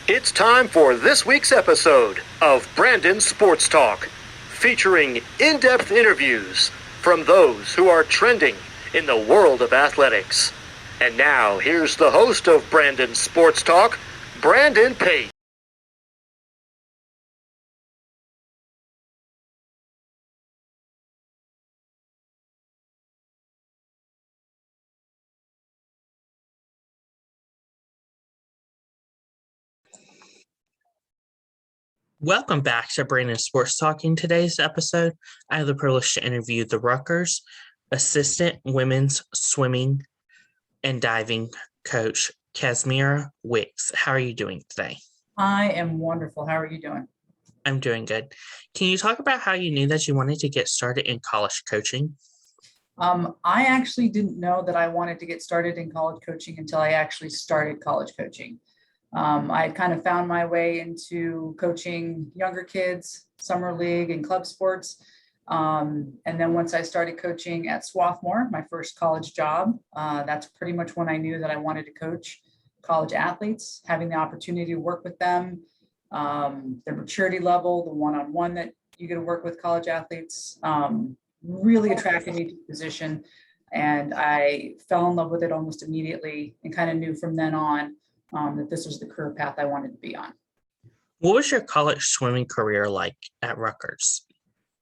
It's time for this week's episode of Brandon Sports Talk, featuring in-depth interviews from those who are trending in the world of athletics. And now, here's the host of Brandon Sports Talk, Brandon Pate. Welcome back to Brandon Sports Talk. In today's episode, I have the privilege to interview the Rutgers assistant women's swimming and diving coach, Casmera Wick. How are you doing today? I am wonderful. How are you doing? I'm doing good. Can you talk about how you knew that you wanted to get started in college coaching? I actually didn't know that I wanted to get started in college coaching until I actually started college coaching. I had kind of found my way into coaching younger kids, summer league and club sports. And then once I started coaching at Swarthmore, my first college job, that's pretty much when I knew that I wanted to coach college athletes, having the opportunity to work with them, their maturity level, the one-on-one that you get to work with college athletes, really attracted me to the position. And I fell in love with it almost immediately and kind of knew from then on that this was the career path I wanted to be on. What was your college swimming career like at Rutgers?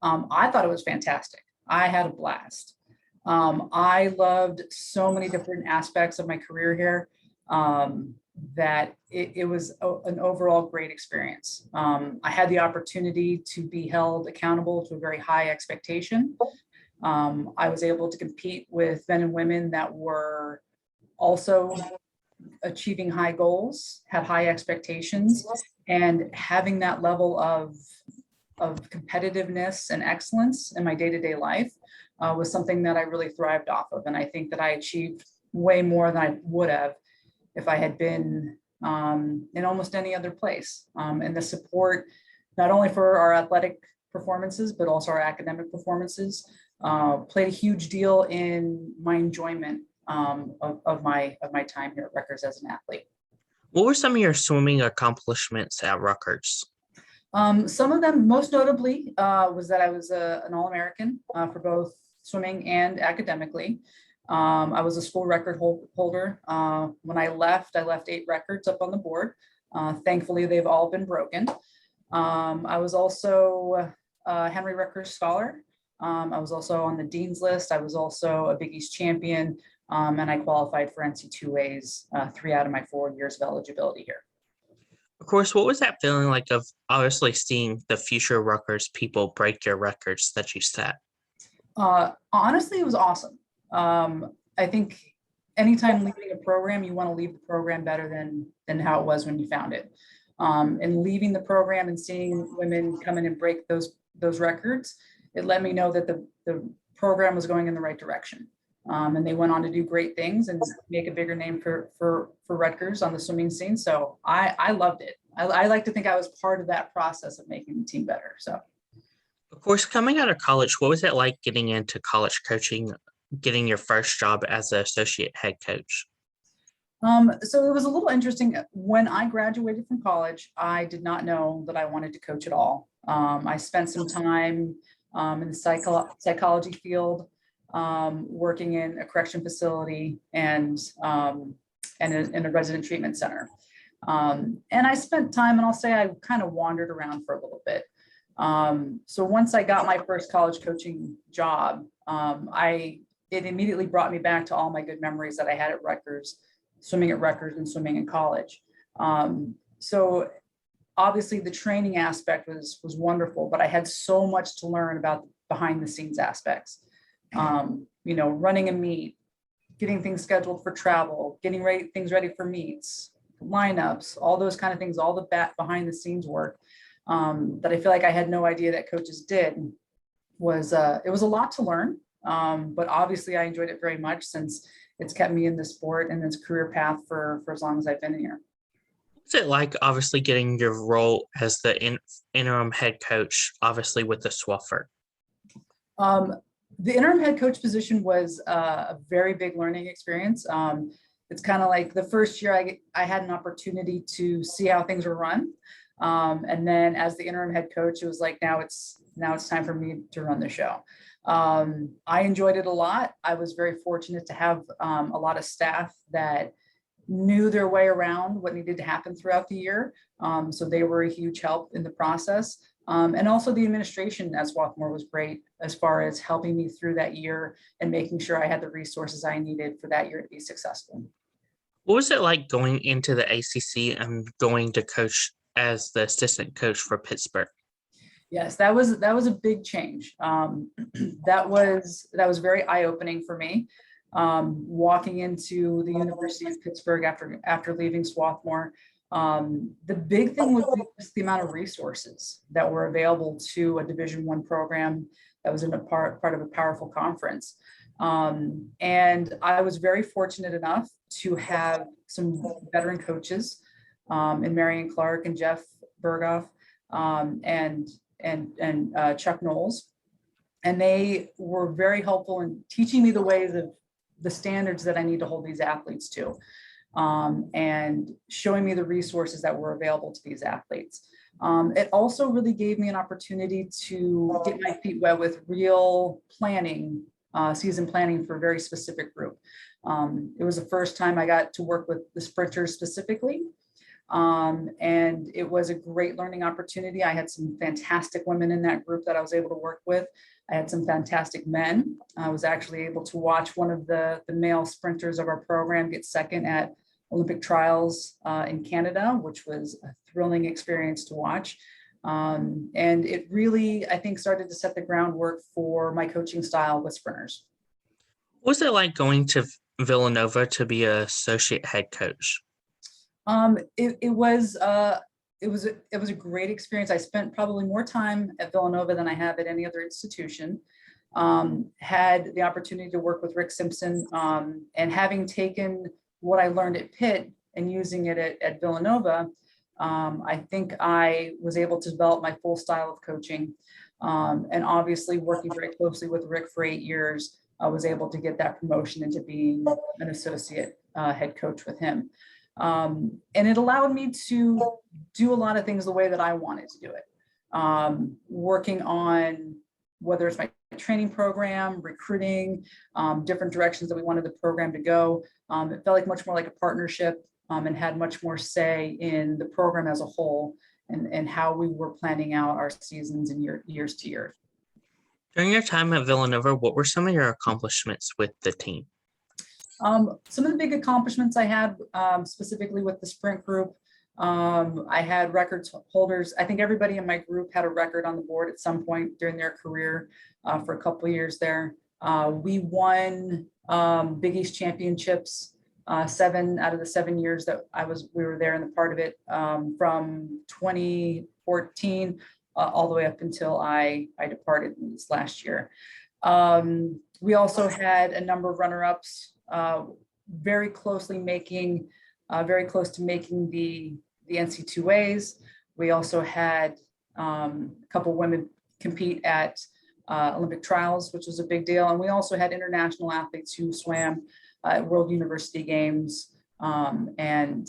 I thought it was fantastic. I had a blast. I loved so many different aspects of my career here that it was an overall great experience. I had the opportunity to be held accountable to a very high expectation. I was able to compete with men and women that were also achieving high goals, had high expectations, and having that level of competitiveness and excellence in my day-to-day life was something that I really thrived off of. And I think that I achieved way more than I would have if I had been in almost any other place. And the support, not only for our athletic performances, but also our academic performances, played a huge deal in my enjoyment of my time here at Rutgers as an athlete. What were some of your swimming accomplishments at Rutgers? Some of them, most notably, was that I was an All-American for both swimming and academically. I was a school record holder. When I left 8 records up on the board. Thankfully, they've all been broken. I was also a Henry Rutgers Scholar. I was also on the Dean's List. I was also a Big East champion, and I qualified for NC2As 3 out of my 4 years of eligibility here. Of course, what was that feeling like of obviously seeing the future Rutgers people break your records that you set? Honestly, it was awesome. I think anytime leaving a program, you want to leave the program better than how it was when you found it. And leaving the program and seeing women come in and break those records, it let me know that the program was going in the right direction. And they went on to do great things and make a bigger name for Rutgers on the swimming scene. So I loved it. I like to think I was part of that process of making the team better. So, of course, coming out of college, what was it like getting into college coaching, getting your first job as an associate head coach? So it was a little interesting. When I graduated from college, I did not know that I wanted to coach at all. I spent some time in the psychology field, working in a correction facility and in a resident treatment center. And I spent time, and I'll say I kind of wandered around for a little bit. So once I got my first college coaching job, it immediately brought me back to all my good memories that I had at Rutgers, swimming at Rutgers and swimming in college. So obviously the training aspect was wonderful, but I had so much to learn about behind the scenes aspects. Running a meet, getting things scheduled for travel, getting things ready for meets, lineups, all those kind of things, all the behind the scenes work that I feel like I had no idea that coaches did it was a lot to learn. But obviously I enjoyed it very much since it's kept me in the sport and this career path for as long as I've been here. What's it like, obviously, getting your role as the interim head coach, obviously with the Swarthmore? The interim head coach position was a very big learning experience. it's kind of like the first year I had an opportunity to see how things were run. And then as the interim head coach, it was like, now it's time for me to run the show. I enjoyed it a lot. I was very fortunate to have a lot of staff that knew their way around what needed to happen throughout the year. So they were a huge help in the process. And also the administration at Swarthmore was great as far as helping me through that year and making sure I had the resources I needed for that year to be successful. What was it like going into the ACC and going to coach as the assistant coach for Pittsburgh? Yes, that was a big change. That was very eye-opening for me. Walking into the University of Pittsburgh after leaving Swarthmore, the big thing was just the amount of resources that were available to a Division I program that was in a part of a powerful conference. And I was very fortunate enough to have some veteran coaches in Marion Clark and Jeff Berghoff, and Chuck Knowles. And they were very helpful in teaching me the ways of the standards that I need to hold these athletes to, and showing me the resources that were available to these athletes. It also really gave me an opportunity to get my feet wet with real planning, season planning for a very specific group. It was the first time I got to work with the sprinters specifically. And it was a great learning opportunity. I had some fantastic women in that group that I was able to work with. I had some fantastic men. I was actually able to watch one of the male sprinters of our program get second at Olympic trials in Canada, which was a thrilling experience to watch. And it really, I think, started to set the groundwork for my coaching style with sprinters. What was it like going to Villanova to be an associate head coach? It was a great experience. I spent probably more time at Villanova than I have at any other institution. Had the opportunity to work with Rick Simpson, and having taken what I learned at Pitt and using it at Villanova, I think I was able to develop my full style of coaching. And obviously working very closely with Rick for 8 years, I was able to get that promotion into being an associate head coach with him. And it allowed me to do a lot of things the way that I wanted to do it. Working on whether it's my training program, recruiting, different directions that we wanted the program to go. It felt like much more like a partnership, and had much more say in the program as a whole, and how we were planning out our seasons and years to year. During your time at Villanova, what were some of your accomplishments with the team? Some of the big accomplishments I had, specifically with the sprint group, I had record holders. I think everybody in my group had a record on the board at some point during their career, for a couple of years there. We won Big East championships 7 out of the 7 years that we were there in the part of it, from 2014 all the way up until I departed this last year. We also had a number of runner-ups, very close to making the NC2As. We also had a couple women compete at Olympic trials, which was a big deal. And we also had international athletes who swam at World University Games, and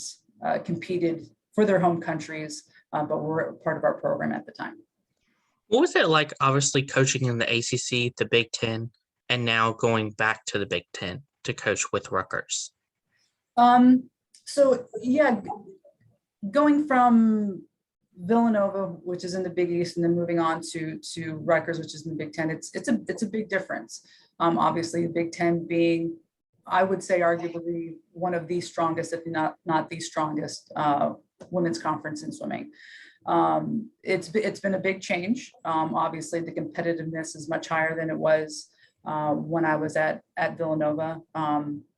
competed for their home countries, but were part of our program at the time. What was it like, obviously, coaching in the ACC, the Big Ten, and now going back to the Big Ten to coach with Rutgers? So yeah, going from Villanova, which is in the Big East, and then moving on to Rutgers, which is in the Big Ten, it's a big difference. Obviously, the Big Ten being, I would say, arguably one of the strongest, if not the strongest, women's conference in swimming. It's been a big change. Obviously, the competitiveness is much higher than it was when I was at Villanova,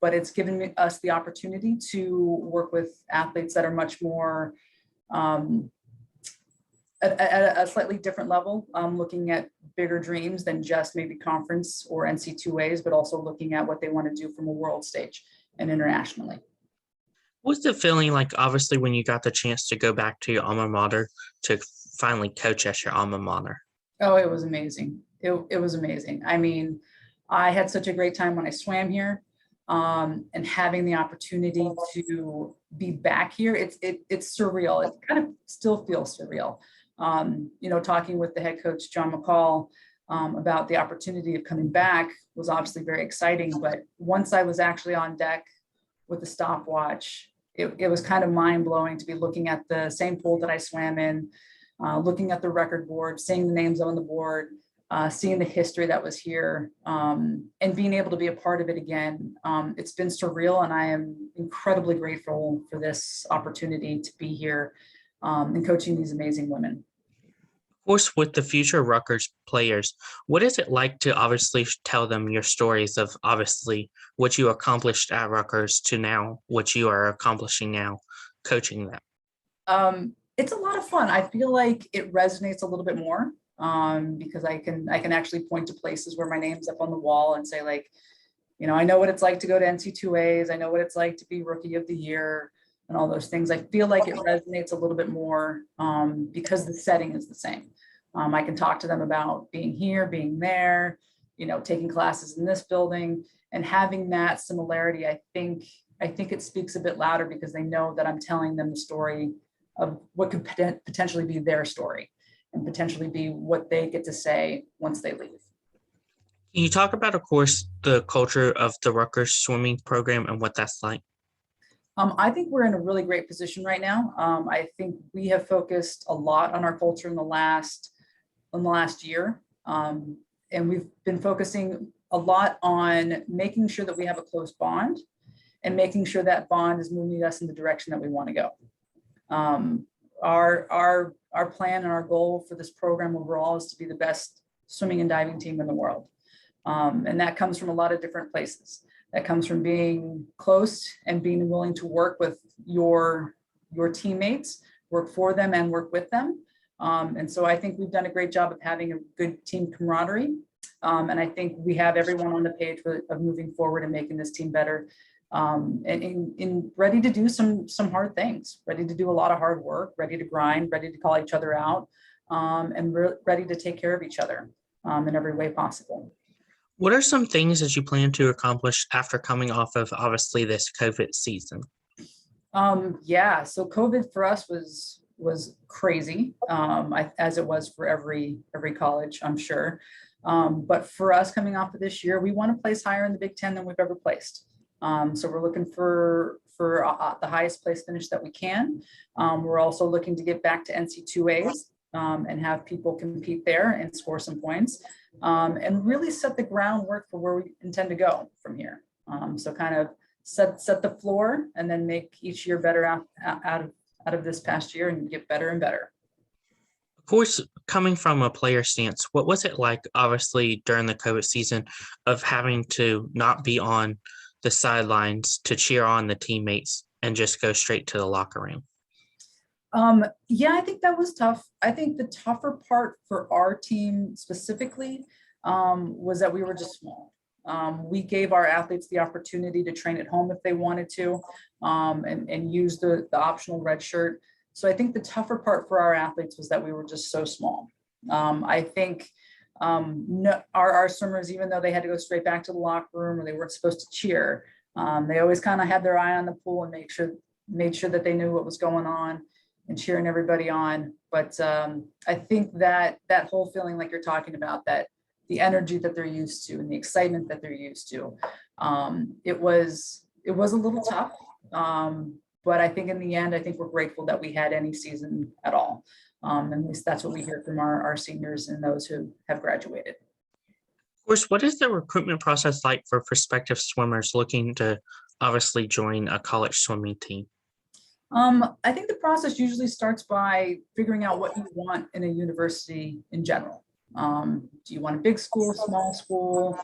but it's given us the opportunity to work with athletes that are much more at a slightly different level, looking at bigger dreams than just maybe conference or NC2As, but also looking at what they want to do from a world stage and internationally. What's the feeling like, obviously, when you got the chance to go back to your alma mater to finally coach at your alma mater? Oh, it was amazing. It was amazing. I mean, I had such a great time when I swam here. and having the opportunity to be back here, it's surreal. It kind of still feels surreal. Talking with the head coach, John McCall, about the opportunity of coming back was obviously very exciting. But once I was actually on deck with the stopwatch, it was kind of mind blowing to be looking at the same pool that I swam in, looking at the record board, seeing the names on the board, seeing the history that was here, and being able to be a part of it again. It's been surreal, and I am incredibly grateful for this opportunity to be here and coaching these amazing women. Of course, with the future Rutgers players, what is it like to obviously tell them your stories of obviously what you accomplished at Rutgers to now what you are accomplishing now, coaching them? It's a lot of fun. I feel like it resonates a little bit more because I can actually point to places where my name's up on the wall and say, like, I know what it's like to go to NC2As. I know what it's like to be Rookie of the Year and all those things. I feel like it resonates a little bit more because the setting is the same. I can talk to them about being here, being there, taking classes in this building, and having that similarity. I think it speaks a bit louder because they know that I'm telling them the story of what could potentially be their story and potentially be what they get to say once they leave. Can you talk about, of course, the culture of the Rutgers swimming program and what that's like? I think we're in a really great position right now. I think we have focused a lot on our culture in the last year. And we've been focusing a lot on making sure that we have a close bond and making sure that bond is moving us in the direction that we want to go. Our plan and our goal for this program overall is to be the best swimming and diving team in the world. And that comes from a lot of different places. That comes from being close and being willing to work with your teammates, work for them and work with them. And so I think we've done a great job of having a good team camaraderie. And I think we have everyone on the page of moving forward and making this team better. And in ready to do some hard things, ready to do a lot of hard work, ready to grind, ready to call each other out, and ready to take care of each other in every way possible. What are some things that you plan to accomplish after coming off of obviously this COVID season? So COVID for us was crazy, as it was for every college, I'm sure. But for us coming off of this year, we want to place higher in the Big Ten than we've ever placed. So we're looking for the highest place finish that we can. We're also looking to get back to NC2As and have people compete there and score some points, and really set the groundwork for where we intend to go from here. So kind of set the floor and then make each year better out of this past year and get better and better. Of course, coming from a player stance, what was it like, obviously, during the COVID season of having to not be on the sidelines to cheer on the teammates and just go straight to the locker room? I think that was tough. I think the tougher part for our team specifically was that we were just small. We gave our athletes the opportunity to train at home if they wanted to, and use the optional red shirt. So I think the tougher part for our athletes was that we were just so small. I think our swimmers, even though they had to go straight back to the locker room or they weren't supposed to cheer, they always kind of had their eye on the pool and made sure that they knew what was going on and cheering everybody on. But I think that whole feeling like you're talking about, that the energy that they're used to and the excitement that they're used to, it was a little tough. But I think in the end, I think we're grateful that we had any season at all. At least that's what we hear from our seniors and those who have graduated. Of course, what is the recruitment process like for prospective swimmers looking to obviously join a college swimming team? I think the process usually starts by figuring out what you want in a university in general. Do you want a big school, small school,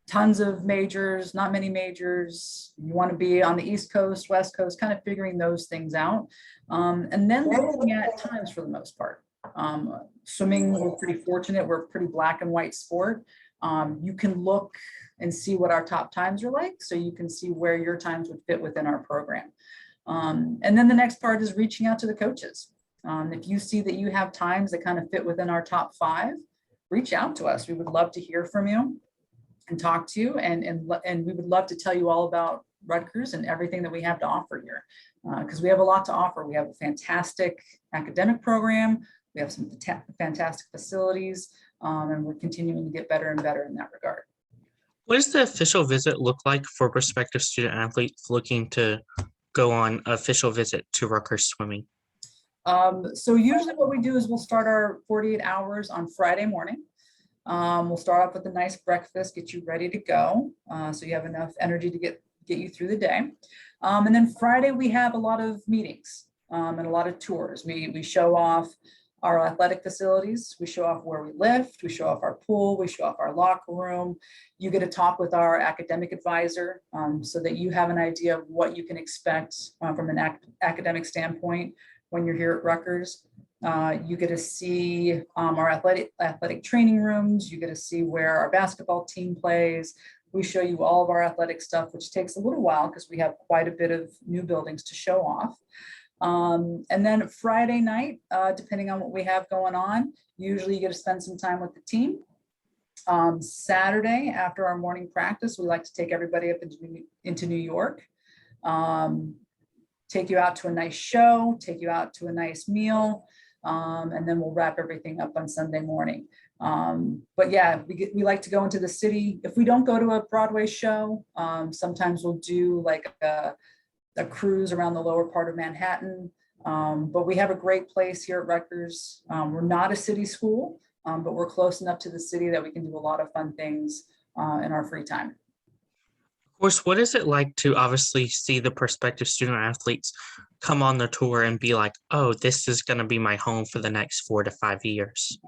tons of majors, not many majors? You want to be on the East Coast, West Coast, kind of figuring those things out. And then looking at times for the most part. Swimming, we're pretty fortunate. We're a pretty black and white sport. You can look and see what our top times are like, so you can see where your times would fit within our program. And then the next part is reaching out to the coaches. If you see that you have times that kind of fit within our top 5, reach out to us. We would love to hear from you. and talk to you. And we would love to tell you all about Rutgers and everything that we have to offer here, because we have a lot to offer. We have a fantastic academic program. We have some fantastic facilities, and we're continuing to get better and better in that regard. What does the official visit look like for prospective student athletes looking to go on an official visit to Rutgers swimming? So usually what we do is we'll start our 48 hours on Friday morning. We'll start off with a nice breakfast, get you ready to go, so you have enough energy to get you through the day. And then Friday we have a lot of meetings and a lot of tours. We show off our athletic facilities, we show off where we lift, we show off our pool, we show off our locker room. You get to talk with our academic advisor so that you have an idea of what you can expect from an academic standpoint when you're here at Rutgers. You get to see our athletic training rooms. You get to see where our basketball team plays. We show you all of our athletic stuff, which takes a little while because we have quite a bit of new buildings to show off. And then Friday night, depending on what we have going on, usually you get to spend some time with the team. Saturday, after our morning practice, we like to take everybody up into New York, take you out to a nice show, take you out to a nice meal, and then we'll wrap everything up on Sunday morning. But yeah, we like to go into the city. If we don't go to a Broadway show, sometimes we'll do like a cruise around the lower part of Manhattan. But we have a great place here at Rutgers. We're not a city school, but we're close enough to the city that we can do a lot of fun things in our free time. Of course, what is it like to obviously see the prospective student athletes come on the tour and be like, oh, this is going to be my home for the next 4 to 5 years?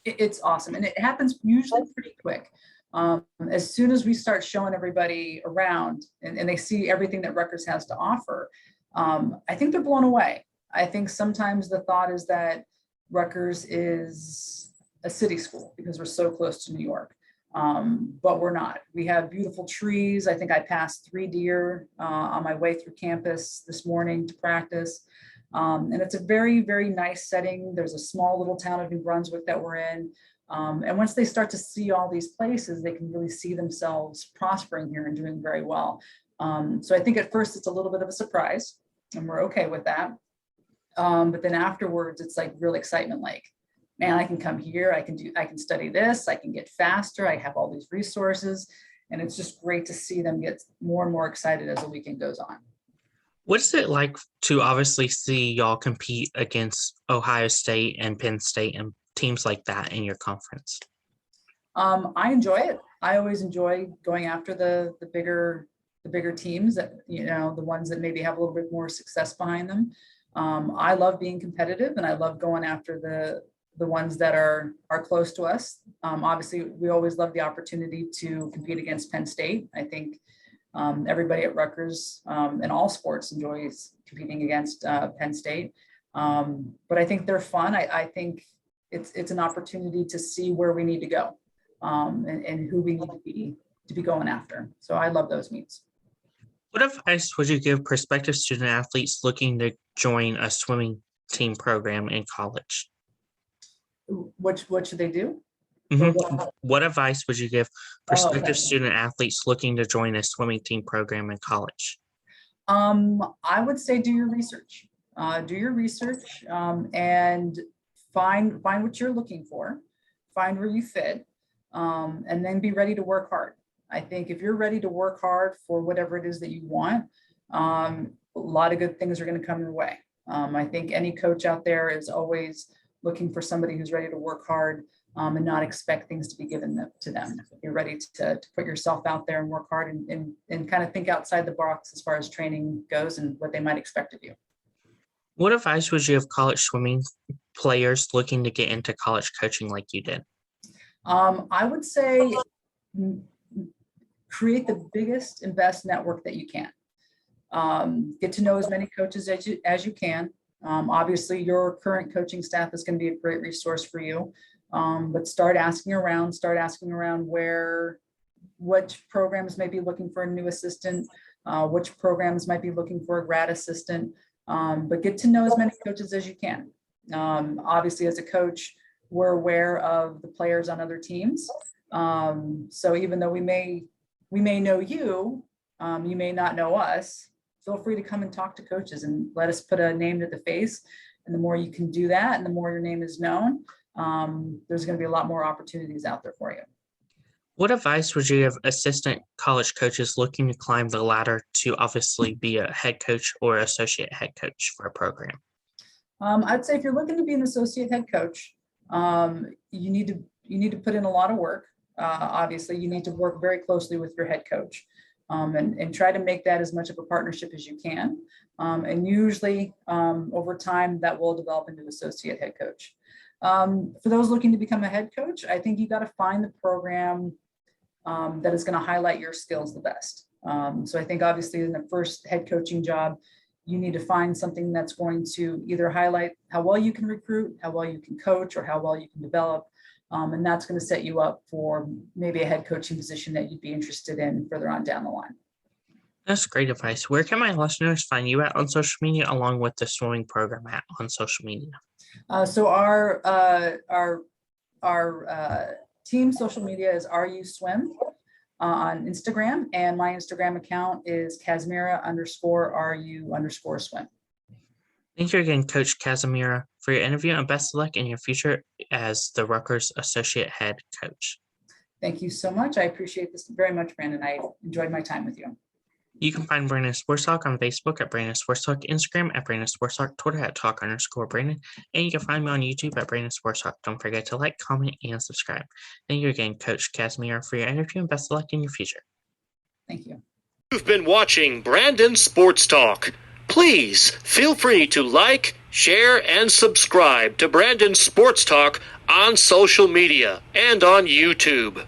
It's awesome. And it happens usually pretty quick. As soon as we start showing everybody around and they see everything that Rutgers has to offer, I think they're blown away. I think sometimes the thought is that Rutgers is a city school because we're so close to New York, but we're not. We have beautiful trees. I think I passed 3 deer on my way through campus this morning to practice. And it's a very, very nice setting. There's a small little town of New Brunswick that we're in. And once they start to see all these places, they can really see themselves prospering here and doing very well. So I think at first it's a little bit of a surprise and we're okay with that. But then afterwards, it's like real excitement, like, man, I can come here, I can study this, I can get faster, I have all these resources. And it's just great to see them get more and more excited as the weekend goes on. What's it like to obviously see y'all compete against Ohio State and Penn State and teams like that in your conference? I enjoy it. I always enjoy going after the bigger teams that, the ones that maybe have a little bit more success behind them. I love being competitive and I love going after the ones that are close to us. Obviously, we always love the opportunity to compete against Penn State. I think everybody at Rutgers in all sports enjoys competing against Penn State. But I think they're fun. I think it's an opportunity to see where we need to go and who we need to be going after. So I love those meets. What advice would you give prospective student athletes looking to join a swimming team program in college? What should they do? Mm-hmm. What advice would you give prospective student athletes looking to join a swimming team program in college? I would say do your research. Do your research and find what you're looking for, find where you fit, and then be ready to work hard. I think if you're ready to work hard for whatever it is that you want, a lot of good things are going to come your way. I think any coach out there is always looking for somebody who's ready to work hard and not expect things to be given to them. You're ready to put yourself out there and work hard and kind of think outside the box as far as training goes and what they might expect of you. What advice would you give college swimming players looking to get into college coaching like you did? I would say create the biggest and best network that you can. Get to know as many coaches as you can. Obviously, your current coaching staff is going to be a great resource for you, but start asking around which programs may be looking for a new assistant, which programs might be looking for a grad assistant, but get to know as many coaches as you can. Obviously, as a coach, we're aware of the players on other teams. So even though we may know you, you may not know us, feel free to come and talk to coaches and let us put a name to the face. And the more you can do that and the more your name is known, there's going to be a lot more opportunities out there for you. What advice would you give assistant college coaches looking to climb the ladder to obviously be a head coach or associate head coach for a program? I'd say if you're looking to be an associate head coach, you need to put in a lot of work. Obviously, you need to work very closely with your head coach and try to make that as much of a partnership as you can. And usually over time that will develop into associate head coach. For those looking to become a head coach, I think you got to find the program that is going to highlight your skills the best. So I think obviously in the first head coaching job, you need to find something that's going to either highlight how well you can recruit, how well you can coach, or how well you can develop. And that's going to set you up for maybe a head coaching position that you'd be interested in further on down the line. That's great advice. Where can my listeners find you at on social media, along with the swimming program at on social media? So our team social media is RU Swim on Instagram, and my Instagram account is Casmera_RU_swim. Thank you again, Coach Casmera, for your interview, and best of luck in your future as the Rutgers associate head coach. Thank you so much. I appreciate this very much, Brandon. I enjoyed my time with you. You can find Brandon Sports Talk on Facebook at Brandon Sports Talk, Instagram at Brandon Sports Talk, Twitter at Talk_Brandon, and you can find me on YouTube at Brandon Sports Talk. Don't forget to like, comment, and subscribe. Thank you again, Coach Casmera, for your interview, and best of luck in your future. Thank you. You've been watching Brandon Sports Talk. Please feel free to like, share, and subscribe to Brandon Sports Talk on social media and on YouTube.